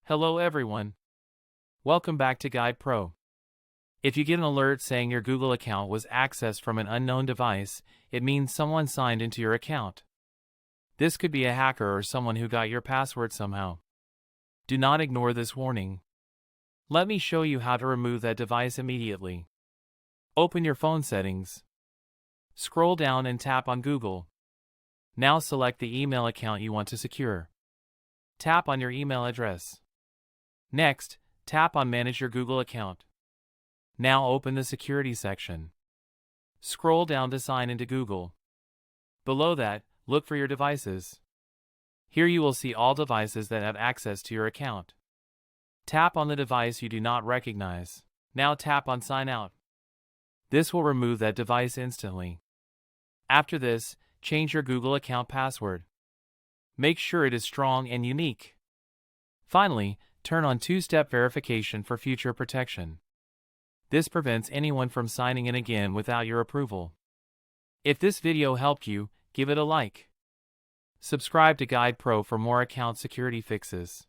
Hello everyone. Welcome back to Guide Pro. If you get an alert saying your Google account was accessed from an unknown device, it means someone signed into your account. This could be a hacker or someone who got your password somehow. Do not ignore this warning. Let me show you how to remove that device immediately. Open your phone settings. Scroll down and tap on Google. Now select the email account you want to secure. Tap on your email address. Next, tap on Manage your Google account. Now open the Security section. Scroll down to Sign into Google. Below that, look for your devices. Here you will see all devices that have access to your account. Tap on the device you do not recognize. Now tap on Sign Out. This will remove that device instantly. After this, change your Google account password. Make sure it is strong and unique. Finally, turn on two-step verification for future protection. This prevents anyone from signing in again without your approval. If this video helped you, give it a like. Subscribe to Guide Pro for more account security fixes.